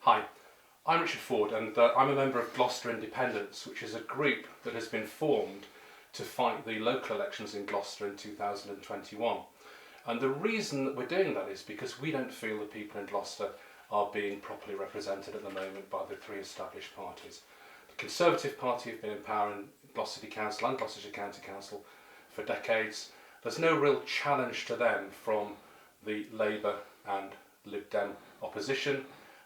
Hi, I'm Richard Ford and I'm a member of Gloucester Independence, which is a group that has been formed to fight the local elections in Gloucester in 2021. And the reason that we're doing that is because we don't feel the people in Gloucester are being properly represented at the moment by the three established parties. The Conservative Party have been in power in Gloucester City Council and Gloucestershire County Council for decades. There's no real challenge to them from the Labour and Lib Dem opposition.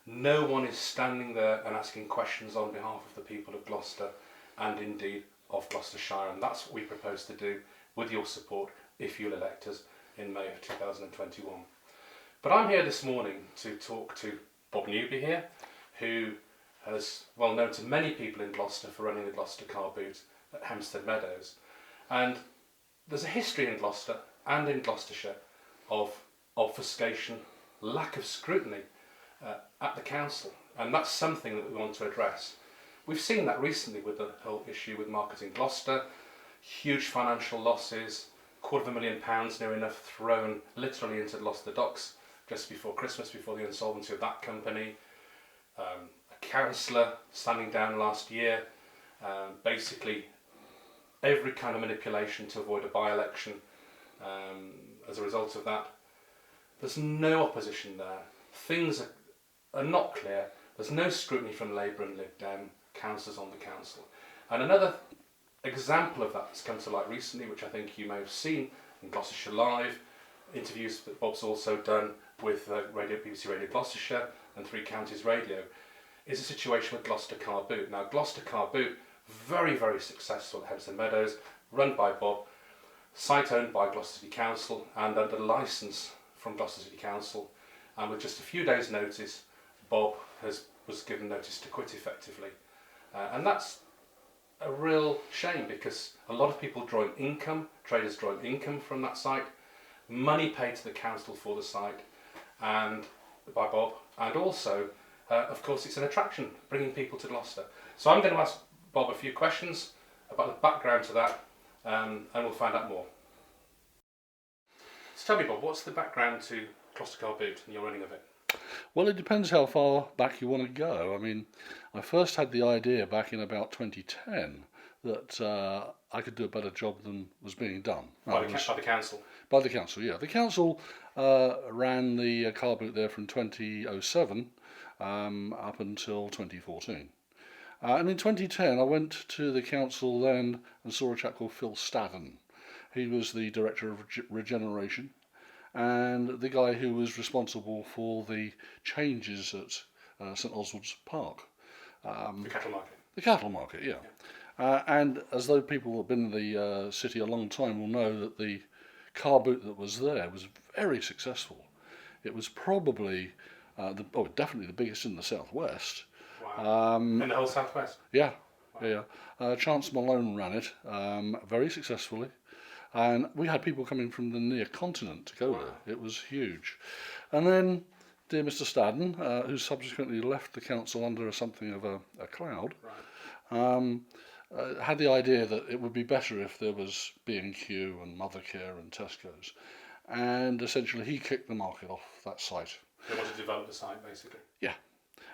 No one is standing there and asking questions on behalf of the people of Gloucester and indeed of Gloucestershire, and that's what we propose to do with your support if you'll elect us in May of 2021. But I'm here this morning to talk to Bob Newby here, who is well known to many people in Gloucester for running the Gloucester Car Boot at Hempsted Meadows. And there's a history in Gloucester and in Gloucestershire of obfuscation, lack of scrutiny at the council, and that's something that we want to address. We've seen that recently with the whole issue with Marketing Gloucester, huge financial losses, £250,000 near enough thrown literally into Gloucester docks just before Christmas, before the insolvency of that company. A councillor standing down last year, basically every kind of manipulation to avoid a by-election as a result of that. There's no opposition there. Things are not clear. There's no scrutiny from Labour and Lib Dem councillors on the council. And another example of that has come to light recently, which I think you may have seen in Gloucestershire Live, interviews that Bob's also done with BBC Radio Gloucestershire and Three Counties Radio, is a situation with Gloucester Car Boot. Now, Gloucester Car Boot, very, very successful at Hempsted Meadows, run by Bob, site owned by Gloucester City Council and under licence from Gloucester City Council, and with just a few days' notice, Bob was given notice to quit effectively. And that's a real shame because a lot of people drawing income, traders drawing income from that site, money paid to the council for the site and by Bob, and also, of course, it's an attraction, bringing people to Gloucester. So I'm going to ask Bob a few questions about the background to that, and we'll find out more. So tell me, Bob, what's the background to Gloucester Car Boot and your running of it? Well, it depends how far back you want to go. I mean, I first had the idea back in about 2010 that I could do a better job than was being done. By the council? By the council, yeah. The council ran the car boot there from 2007 up until 2014. And in 2010, I went to the council then and saw a chap called Phil Stadden. He was the director of regeneration and the guy who was responsible for the changes at St Oswald's Park. The cattle market. The cattle market, yeah. And as though people who have been in the city a long time will know that the car boot that was there was very successful. It was probably, definitely the biggest in the southwest. Wow. In the whole southwest? Yeah, wow. Yeah. Chance Malone ran it very successfully. And we had people coming from the near continent to go wow. there. It was huge. And then dear Mr Stadden, who subsequently left the council under something of a cloud, right. Had the idea that it would be better if there was B&Q and Mothercare and Tesco's. And essentially he kicked the market off that site. They wanted to develop the site, basically. Yeah.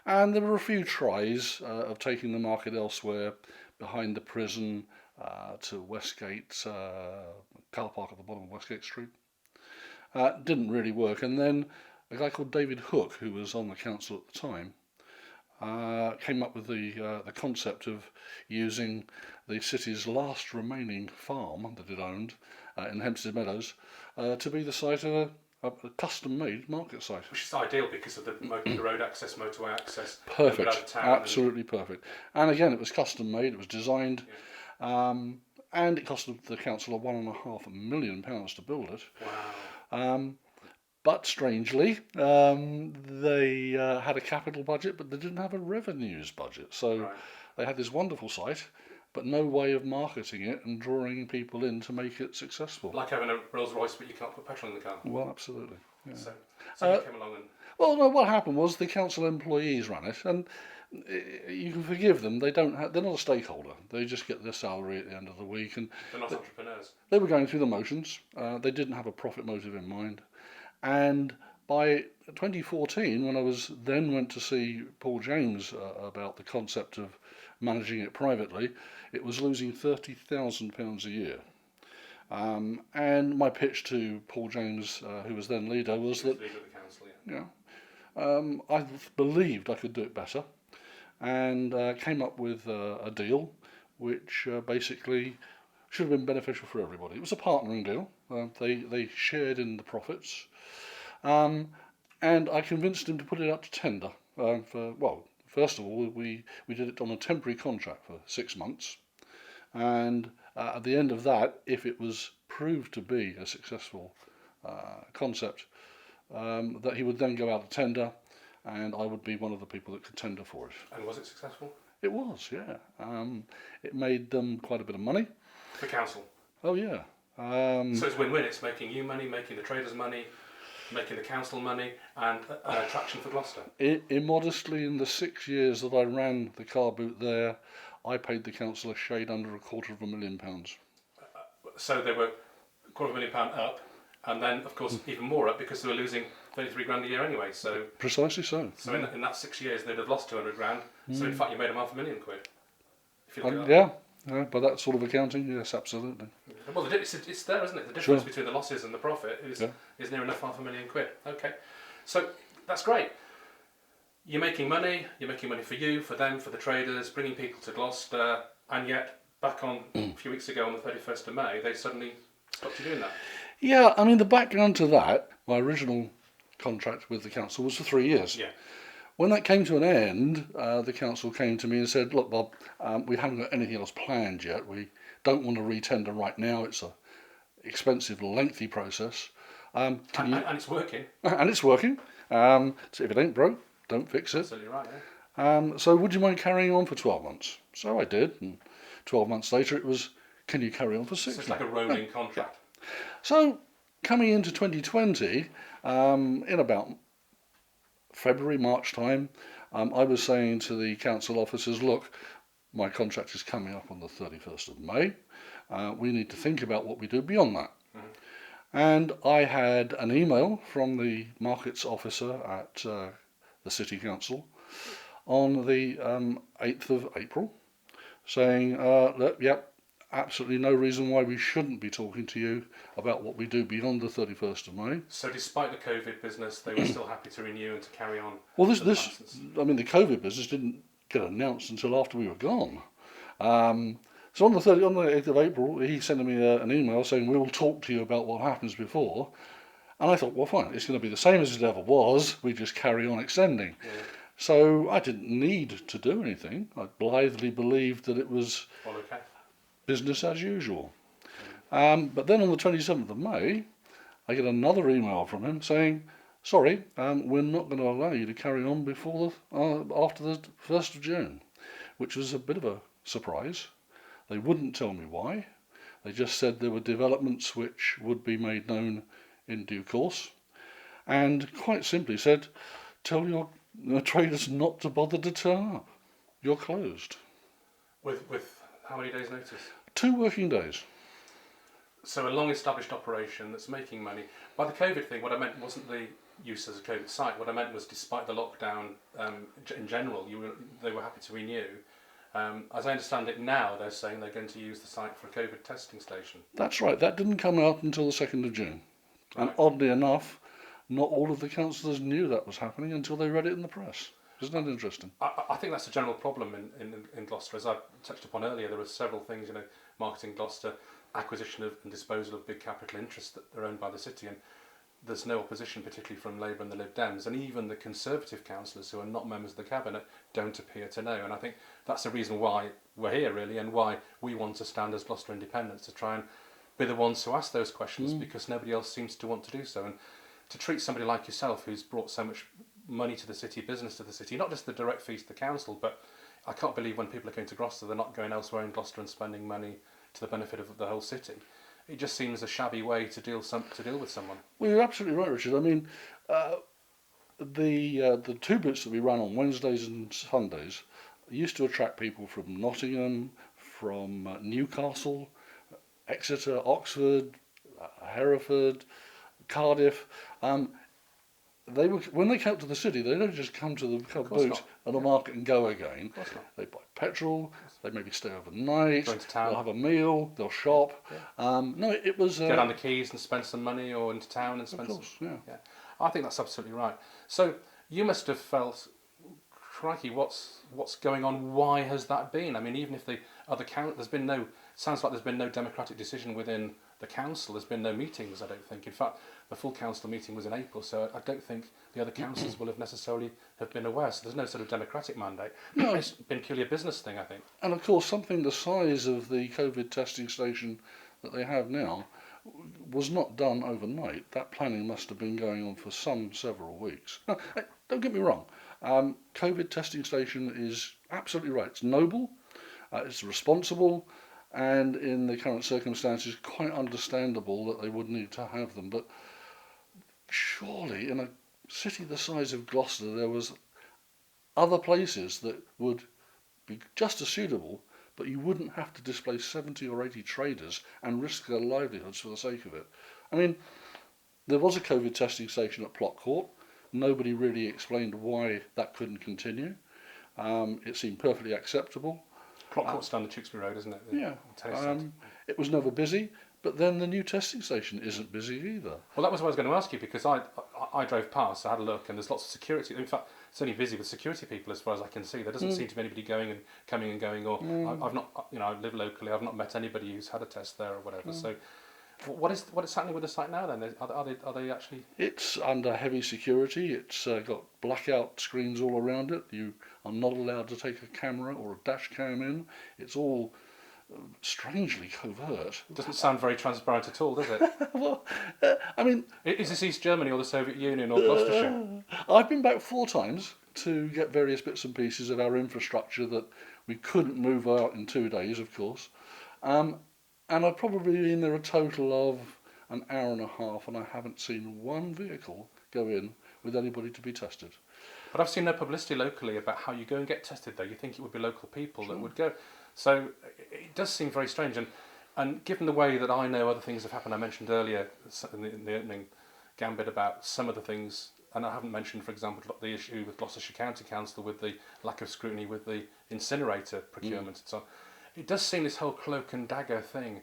And there were a few tries of taking the market elsewhere, behind the prison, to Westgate, car park at the bottom of Westgate Street. Didn't really work. And then a guy called David Hook, who was on the council at the time, came up with the concept of using the city's last remaining farm that it owned in Hempsted Meadows to be the site of a custom-made market site. Which is ideal because of the road access, motorway access. Perfect, absolutely perfect. And again, it was custom-made, it was designed, yeah. And it cost the council £1.5 million to build it. Wow. But strangely, they had a capital budget, but they didn't have a revenues budget. So right. They had this wonderful site, but no way of marketing it and drawing people in to make it successful. Like having a Rolls Royce, but you can't put petrol in the car. Well, absolutely. Yeah. So you came along and... Well, no. What happened was the council employees ran it, and you can forgive them. They're not a stakeholder. They just get their salary at the end of the week, and they're not entrepreneurs. They were going through the motions. They didn't have a profit motive in mind, and by 2014, when I went to see Paul James about the concept of managing it privately, it was losing £30,000 a year. And my pitch to Paul James, who was then leader, was that leader of the council, I believed I could do it better, and came up with a deal which basically should have been beneficial for everybody. It was a partnering deal. They shared in the profits, and I convinced him to put it up to tender. First of all, we did it on a temporary contract for 6 months, and at the end of that, if it was proved to be a successful concept, that he would then go out to tender, and I would be one of the people that could tender for it. And was it successful? It was, yeah. It made them quite a bit of money. The council? Oh, yeah. So it's win-win. It's making you money, making the traders money, making the council money, and an attraction for Gloucester. Immodestly, in the 6 years that I ran the car boot there, I paid the council a shade under £250,000. So they were £250,000 up, and then, of course, even more up because they were losing 33 grand a year anyway. So precisely so. So in that 6 years, they'd have lost 200 grand. So in fact, you made them £500,000. If you look at that. Yeah, by that sort of accounting, yes, absolutely. Well, it's there, isn't it? The difference between the losses and the profit is near enough £500,000. Okay, so that's great. You're making money for you, for them, for the traders, bringing people to Gloucester, and yet back on a few weeks ago on the 31st of May, they suddenly stopped you doing that. Yeah, I mean, the background to that, my original contract with the council was for 3 years. Yeah. When that came to an end, the council came to me and said, look, Bob, we haven't got anything else planned yet. We don't want to re-tender right now. It's a expensive, lengthy process. And it's working. And it's working. So if it ain't broke, don't fix it. Absolutely right, yeah. So would you mind carrying on for 12 months? So I did. And 12 months later, it was, can you carry on for 6 months? So it's like a rolling contract. So coming into 2020, in about February, March time, I was saying to the council officers, look, my contract is coming up on the 31st of May. We need to think about what we do beyond that. And I had an email from the markets officer at the City Council on the 8th of April saying, look, yep, absolutely no reason why we shouldn't be talking to you about what we do beyond the 31st of May. So despite the COVID business, they were still happy to renew and to carry on. Well, the COVID business didn't get announced until after we were gone. So on the 8th of April, he sent me an email saying, we will talk to you about what happens before. And I thought, well, fine, it's going to be the same as it ever was. We just carry on extending. Yeah. So I didn't need to do anything. I blithely believed that it was business as usual. But then on the 27th of May, I get another email from him saying, sorry, we're not going to allow you to carry on after the 1st of June, which was a bit of a surprise. They wouldn't tell me why. They just said there were developments which would be made known in due course, and quite simply said, tell your traders not to bother to turn up. You're closed. With how many days' notice? 2 working days. So a long-established operation that's making money. By the COVID thing, what I meant wasn't the use as a COVID site. What I meant was, despite the lockdown in general, they were happy to renew. As I understand it now, they're saying they're going to use the site for a COVID testing station. That's right. That didn't come out until the 2nd of June. Right. And oddly enough, not all of the councillors knew that was happening until they read it in the press. Isn't that interesting? I think that's a general problem in Gloucester. As I touched upon earlier, there are several things, marketing Gloucester, acquisition of and disposal of big capital interests that are owned by the city, and there's no opposition, particularly from Labour and the Lib Dems, and even the Conservative councillors who are not members of the Cabinet don't appear to know. And I think that's the reason why we're here, really, and why we want to stand as Gloucester Independents, to try and be the ones who ask those questions, because nobody else seems to want to do so. And to treat somebody like yourself, who's brought so much money to the city, business to the city, not just the direct fees to the council, but I can't believe when people are going to Gloucester, they're not going elsewhere in Gloucester and spending money to the benefit of the whole city. It just seems a shabby way to deal with someone. Well, you're absolutely right, Richard. I mean, the 2 boots that we run on Wednesdays and Sundays used to attract people from Nottingham, from Newcastle, Exeter, Oxford, Hereford, Cardiff. they were, when they came to the city, they don't just come to the Car course Boot not. and the market and go again. Of course not. They buy petrol, they maybe stay overnight, Go into town. they'll have a meal, they'll shop. No, it was... Get on the quays and spend some money, or into town and spend Of course, some... yeah. I think that's absolutely right. So you must have felt, crikey, what's going on? Why has that been? I mean, even if the other there's been no... Sounds like there's been no democratic decision within the council. There's been no meetings, I don't think. In fact, the full council meeting was in April, so I don't think the other councils will have necessarily have been aware. So there's no sort of democratic mandate. No. It's been purely a business thing, I think. And of course, something the size of the COVID testing station that they have now was not done overnight. That planning must have been going on for several weeks. Now, don't get me wrong. COVID testing station is absolutely right. It's noble, it's responsible, and in the current circumstances, quite understandable that they would need to have them. But surely, in a city the size of Gloucester, there was other places that would be just as suitable, but you wouldn't have to displace 70 or 80 traders and risk their livelihoods for the sake of it. I mean, there was a COVID testing station at Plot Court. Nobody really explained why that couldn't continue. It seemed perfectly acceptable. Plot Court's down the Tewkesbury Road, isn't it? Yeah. It was never busy, but then the new testing station isn't busy either. Well, that was what I was going to ask you, because I drove past, I had a look, and there's lots of security. In fact, it's only busy with security people as far as I can see. There doesn't seem to be anybody coming and going, or I've not, I live locally, I've not met anybody who's had a test there or whatever. So what is happening with the site now then? Are they actually... It's under heavy security. It's got blackout screens all around it. You are not allowed to take a camera or a dash cam in. It's all strangely covert. It doesn't sound very transparent at all, does it? Well, I mean... Is this East Germany or the Soviet Union or Gloucestershire? I've been back 4 times to get various bits and pieces of our infrastructure that we couldn't move out in 2 days, of course. And I've probably been there a total of an hour and a half, and I haven't seen one vehicle go in with anybody to be tested. But I've seen no publicity locally about how you go and get tested there. You think it would be local people that would go. So it does seem very strange. And given the way that I know other things have happened, I mentioned earlier in the opening gambit about some of the things, and I haven't mentioned, for example, the issue with Gloucester County Council with the lack of scrutiny with the incinerator procurement and so on. It does seem this whole cloak and dagger thing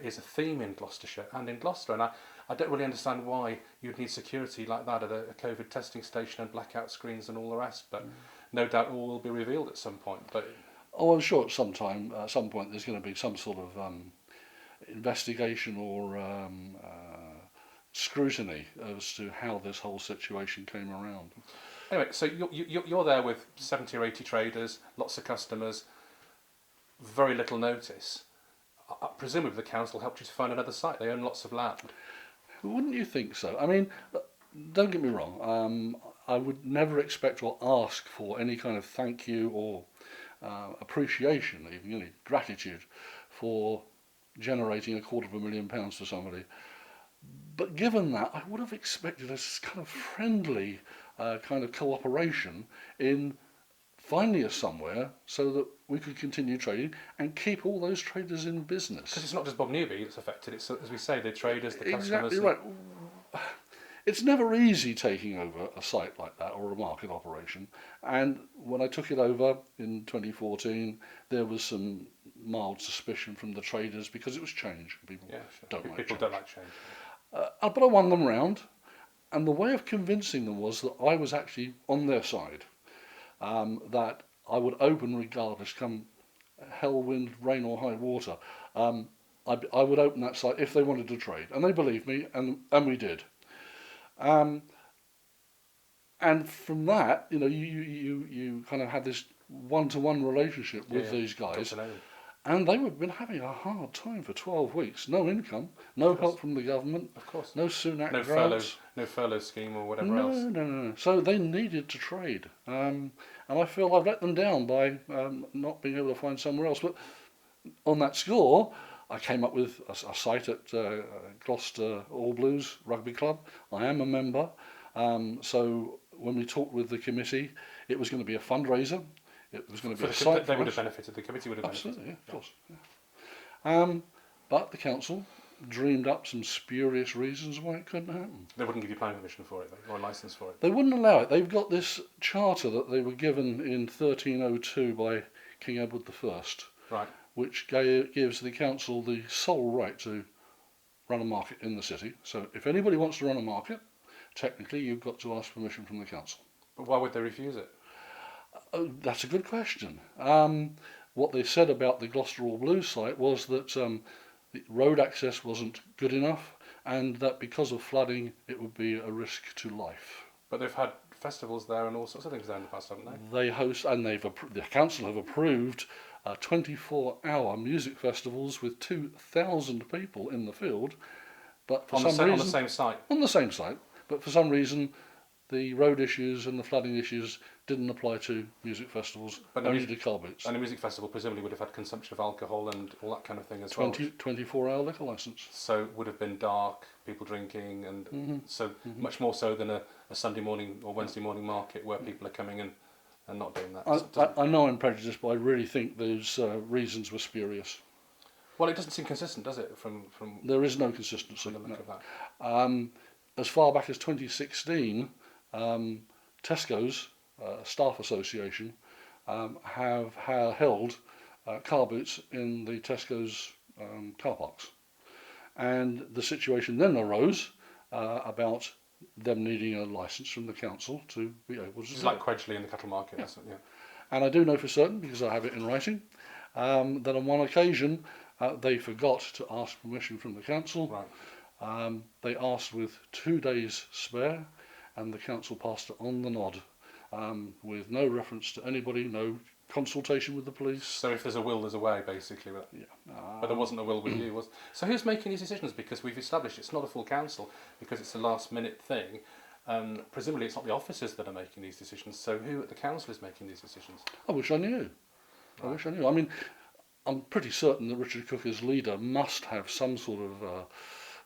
is a theme in Gloucestershire and in Gloucester, and I don't really understand why you'd need security like that at a COVID testing station and blackout screens and all the rest, but no doubt all will be revealed at some point. But I'm sure at some point there's going to be some sort of investigation or scrutiny as to how this whole situation came around. Anyway, so you're there with 70 or 80 traders, lots of customers, very little notice. Presumably the council helped you to find another site. They own lots of land. Wouldn't you think so? I mean, don't get me wrong. I would never expect or ask for any kind of thank you or appreciation, even gratitude for generating £250,000 for somebody. But given that, I would have expected a kind of friendly kind of cooperation in finding us somewhere so that we could continue trading and keep all those traders in business. Because it's not just Bob Newby that's affected, it's, as we say, the traders, the customers. Exactly right. It's never easy taking over a site like that or a market operation. And when I took it over in 2014, there was some mild suspicion from the traders because it was change. People don't like change. But I won them round. And the way of convincing them was that I was actually on their side. That I would open regardless, come hell, wind, rain or high water. I would open that site if they wanted to trade. And they believed me, and we did. And from that, you kind of had this one-to-one relationship with these guys. And they had been having a hard time for 12 weeks. No income, no help from the government. Of course. No Sunak grants. No furlough scheme or whatever else. No. So they needed to trade. And I feel I've let them down by not being able to find somewhere else. But on that score, I came up with a site at Gloucester All Blues Rugby Club. I am a member. So when we talked with the committee, it was going to be a fundraiser. It was going to be a site. They would have benefited. The committee would have benefited. Absolutely, yeah, of course. Yeah. But the council dreamed up some spurious reasons why it couldn't happen. They wouldn't give you planning permission for it, or a licence for it. They wouldn't allow it. They've got this charter that they were given in 1302 by King Edward I, Right. which gives the council the sole right to run a market in the city. So if anybody wants to run a market, technically you've got to ask permission from the council. But why would they refuse it? That's a good question. What they said about the Gloucester All Blues site was that the road access wasn't good enough, and that because of flooding it would be a risk to life. But they've had festivals there and all sorts of things there in the past, haven't they? They host, and the council have approved 24-hour music festivals with 2,000 people in the field, but for some reason on the same site. On the same site, but for some reason the road issues and the flooding issues didn't apply to music festivals, But only to car boots. And a music festival presumably would have had consumption of alcohol and all that kind of thing as 24-hour liquor licence. So it would have been dark, people drinking, and much more so than a Sunday morning or Wednesday morning market where people are coming in and not doing that. I know I'm prejudiced, but I really think those reasons were spurious. Well, it doesn't seem consistent, does it? From There is no consistency. the look of that. As far back as 2016, Tesco's staff association have held car boots in the Tesco's car parks, and the situation then arose about them needing a licence from the council to be able to. It's like Quedgeley in the cattle market, isn't it? Yeah. And I do know for certain, because I have it in writing, that on one occasion they forgot to ask permission from the council. Right. They asked with 2 days spare, and the council passed it on the nod, with no reference to anybody, no consultation with the police. So if there's a will, there's a way, basically. Yeah. But there wasn't a will with you, was? So who's making these decisions? Because we've established it's not a full council, because it's a last-minute thing. Presumably it's not the officers that are making these decisions. So who at the council is making these decisions? I wish I knew. I wish I knew. I mean, I'm pretty certain that Richard Cooke as leader must have some sort of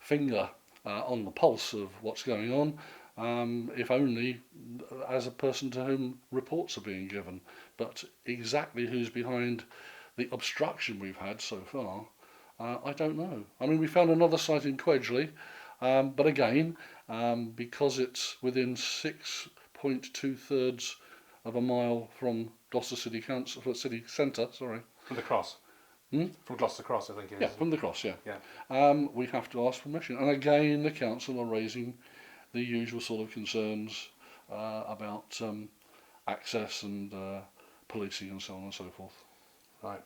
finger on the pulse of what's going on, if only as a person to whom reports are being given. But exactly who's behind the obstruction we've had so far, I don't know. I mean, we found another site in Quedgeley, but again, because it's within 6.2 of a mile from Gloucester City Council, city centre, sorry. From the cross? From Gloucester Cross, I think it is. Yeah, from the cross, yeah. Yeah. We have to ask permission. And again, the council are raising the usual sort of concerns about access and policing and so on and so forth. Right.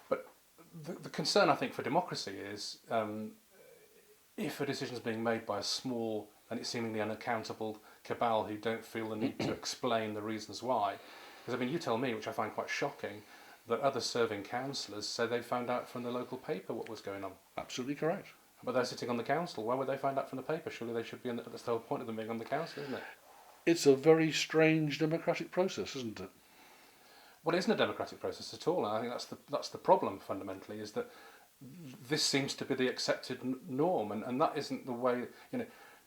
But the concern, I think, for democracy is if a decision is being made by a small and it's seemingly unaccountable cabal who don't feel the need to explain the reasons why. Because, I mean, you tell me, which I find quite shocking, that other serving councillors say they found out from the local paper what was going on. Absolutely correct. But they're sitting on the council. Why would they find out from the paper? Surely they should be in that's the whole point of them being on the council, isn't it? It's a very strange democratic process, isn't it? Well, it isn't a democratic process at all, and I think that's the problem fundamentally, is that this seems to be the accepted norm, and that isn't the way.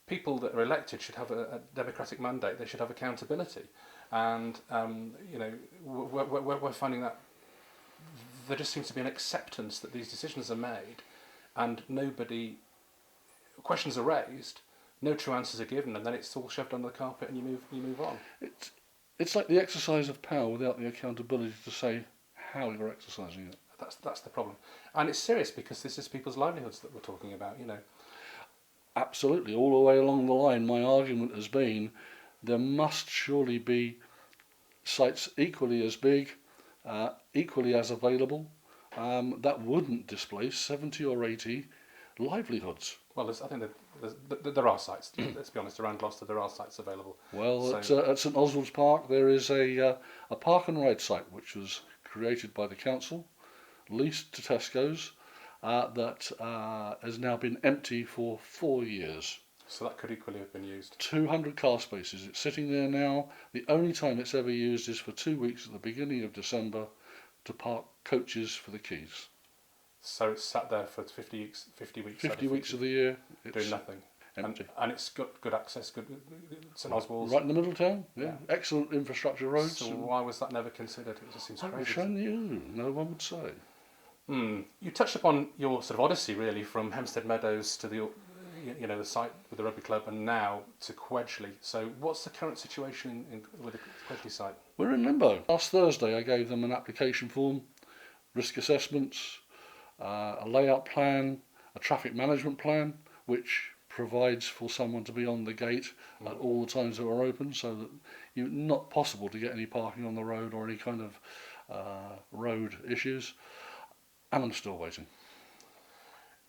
People that are elected should have a democratic mandate. They should have accountability, and we're finding that there just seems to be an acceptance that these decisions are made, and questions are raised, no true answers are given, and then it's all shoved under the carpet, and you move on. It's like the exercise of power without the accountability to say how you're exercising it. That's the problem, and it's serious because this is people's livelihoods that we're talking about. Absolutely, all the way along the line, my argument has been there must surely be sites equally as big, equally as available, that wouldn't displace 70 or 80 livelihoods. Well, I think that there are sites. Let's be honest, around Gloucester there are sites available. Well, at St Oswald's Park there is a park and ride site which was created by the council, leased to Tesco's, that has now been empty for 4 years. So that could equally have been used. 200 car spaces. It's sitting there now. The only time it's ever used is for 2 weeks at the beginning of December to park coaches for the keys. So it's sat there for 50 weeks. 50 weeks of the year. It's doing nothing. Empty. And it's got good access, good St Oswald's. Right in the middle of town, yeah. Excellent infrastructure roads. So why was that never considered? It just seems I crazy. wish I knew. No one would say. You touched upon your sort of odyssey, really, from Hempsted Meadows to the the site with the rugby club, and now to Quedgley. So, what's the current situation with the Quedgley site? We're in limbo. Last Thursday, I gave them an application form, risk assessments, a layout plan, a traffic management plan, which provides for someone to be on the gate at all the times that are open, so that it's not possible to get any parking on the road or any kind of road issues. And I'm still waiting.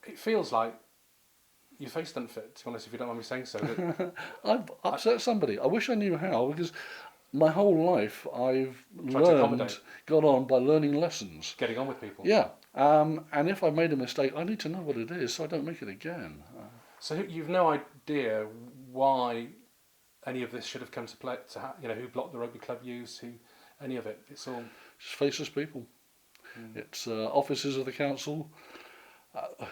It feels like your face doesn't fit, to be honest, if you don't mind me saying so. I've upset somebody. I wish I knew how, because my whole life I've got on by learning lessons. Getting on with people. Yeah. And if I've made a mistake, I need to know what it is so I don't make it again. So you've no idea why any of this should have come to play, who blocked the rugby club use, any of it. It's all... Just faceless people. It's officers of the council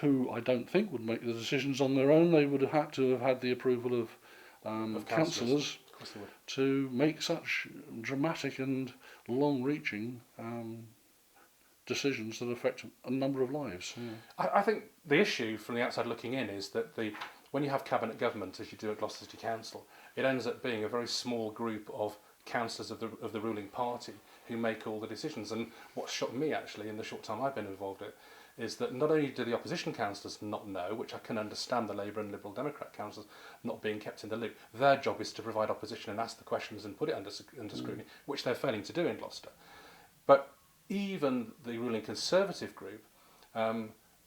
who I don't think would make the decisions on their own. They would have had to have had the approval of councillors to make such dramatic and long-reaching decisions that affect a number of lives. Yeah. I think the issue from the outside looking in is that when you have cabinet government, as you do at Gloucester City Council, it ends up being a very small group of councillors of the ruling party who make all the decisions. And what shocked me, actually, in the short time I've been involved in, is that not only do the opposition councillors not know, which I can understand the Labour and Liberal Democrat councillors not being kept in the loop, their job is to provide opposition and ask the questions and put it under scrutiny, which they're failing to do in Gloucester. But even the ruling Conservative group,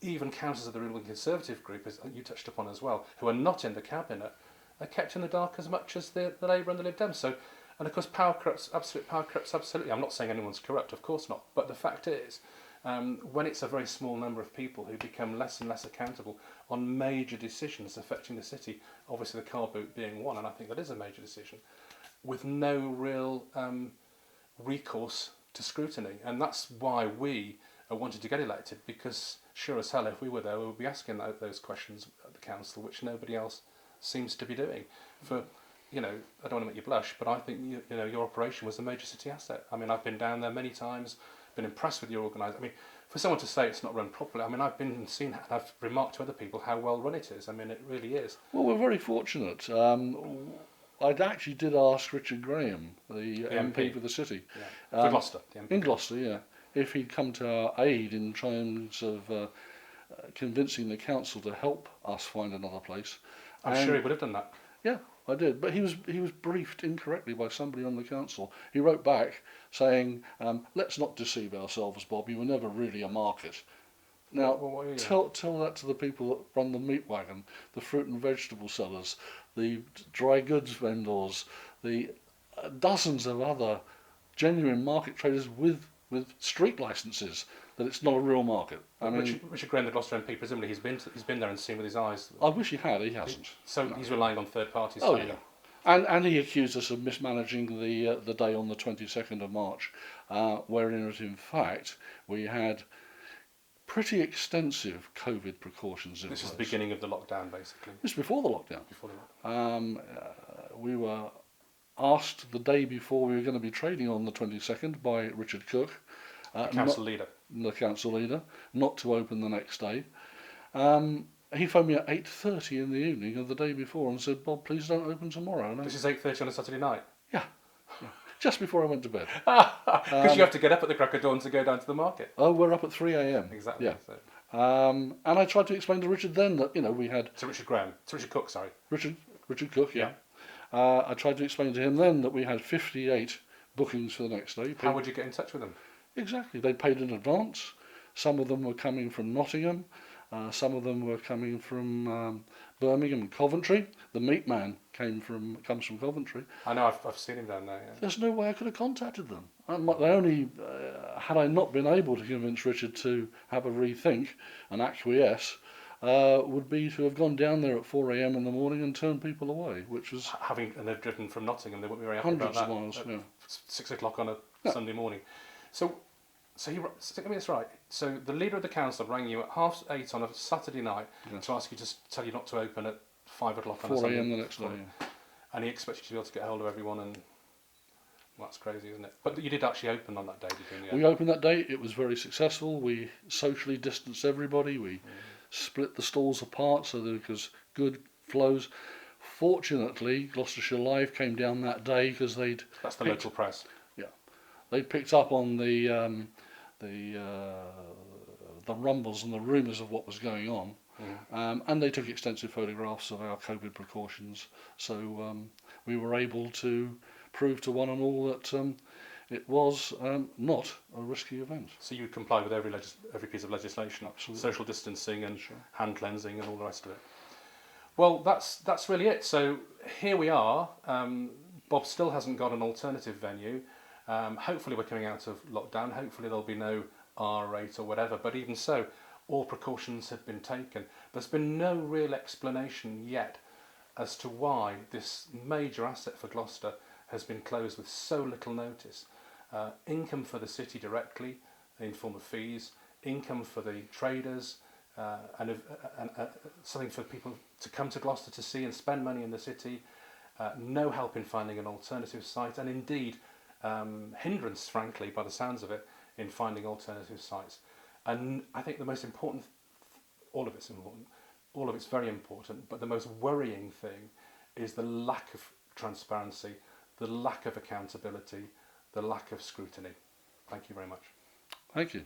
even councillors of the ruling Conservative group, as you touched upon as well, who are not in the cabinet, are kept in the dark as much as the Labour and the Lib Dems. So, and of course, power corrupts, absolutely. I'm not saying anyone's corrupt, of course not. But the fact is, when it's a very small number of people who become less and less accountable on major decisions affecting the city, obviously the car boot being one, and I think that is a major decision, with no real recourse to scrutiny. And that's why we wanted to get elected, because sure as hell, if we were there, we would be asking those questions at the council, which nobody else seems to be doing. For, I don't want to make you blush, but I think your operation was a major city asset. I mean, I've been down there many times, been impressed with your organisation. I mean, for someone to say it's not run properly, I mean, I've been and seen it, and I've remarked to other people how well run it is. I mean, it really is. Well, we're very fortunate. I actually did ask Richard Graham, the MP for the city, for Gloucester, the MP. In Gloucester, yeah, if he'd come to our aid in terms of convincing the council to help us find another place. I'm sure he would have done that. Yeah, I did, but he was briefed incorrectly by somebody on the council. He wrote back saying, "Let's not deceive ourselves, Bob. You were never really a market." Now, tell that to the people that run the meat wagon, the fruit and vegetable sellers, the dry goods vendors, the dozens of other genuine market traders with street licences, that it's not a real market. I mean, Richard Graham, the Gloucester MP, presumably he's been there and seen with his eyes. I wish he had. He hasn't. So no. He's relying on third parties. Oh yeah, and he accused us of mismanaging the day on the 22nd of March, wherein in fact we had pretty extensive COVID precautions in place. This is the beginning of the lockdown, basically. This is before the lockdown. Before the lockdown. We were asked the day before we were going to be trading on the 22nd by Richard Cooke, the council leader, not to open the next day. He phoned me at 8:30 in the evening of the day before and said, "Bob, please don't open tomorrow." This is 8:30 on a Saturday night? Yeah. Just before I went to bed. Because you have to get up at the crack of dawn to go down to the market. Oh, we're up at 3 a.m. Exactly. Yeah. So. And I tried to explain to Richard then that, we had... To Richard Cooke, sorry. Richard Cooke, yeah. I tried to explain to him then that we had 58 bookings for the next day. How would you get in touch with them? Exactly. They'd paid in advance. Some of them were coming from Nottingham. Some of them were coming from Birmingham and Coventry. The meat man comes from Coventry. I know, I've seen him down there. Yeah. There's no way I could have contacted them. They only, had I not been able to convince Richard to have a rethink and acquiesce, would be to have gone down there at 4 a.m. in the morning and turned people away, which was... And they've driven from Nottingham, they wouldn't be very happy about that. Hundreds of miles, yeah. 6 o'clock on a Sunday morning. So let me this right. So the leader of the council rang you at 8:30 on a Saturday night to ask you to tell you not to open at 5 o'clock on a Sunday. 4 a.m. the next day. Yeah. And he expects you to be able to get hold of everyone and Well, that's crazy, isn't it? But you did actually open on that day, did you? We opened that day. It was very successful. We socially distanced everybody. We split the stalls apart so there was good flows. Fortunately, Gloucestershire Live came down that day because That's the local press. they'd picked up on the rumbles and the rumours of what was going on, and they took extensive photographs of our COVID precautions. So we were able to prove to one and all that it was not a risky event. So you comply with every piece of legislation, Absolutely. social distancing and hand cleansing and all the rest of it. Well, that's really it. So here we are. Bob still hasn't got an alternative venue. Hopefully we're coming out of lockdown. Hopefully there'll be no R rate or whatever. But even so, all precautions have been taken. There's been no real explanation yet as to why this major asset for Gloucester has been closed with so little notice. Income for the city directly in form of fees, income for the traders, and something for people to come to Gloucester to see and spend money in the city. No help in finding an alternative site, and indeed hindrance, frankly, by the sounds of it, in finding alternative sites. And I think the most important, all of it's important, all of it's very important, but the most worrying thing is the lack of transparency, the lack of accountability, the lack of scrutiny. Thank you very much. Thank you.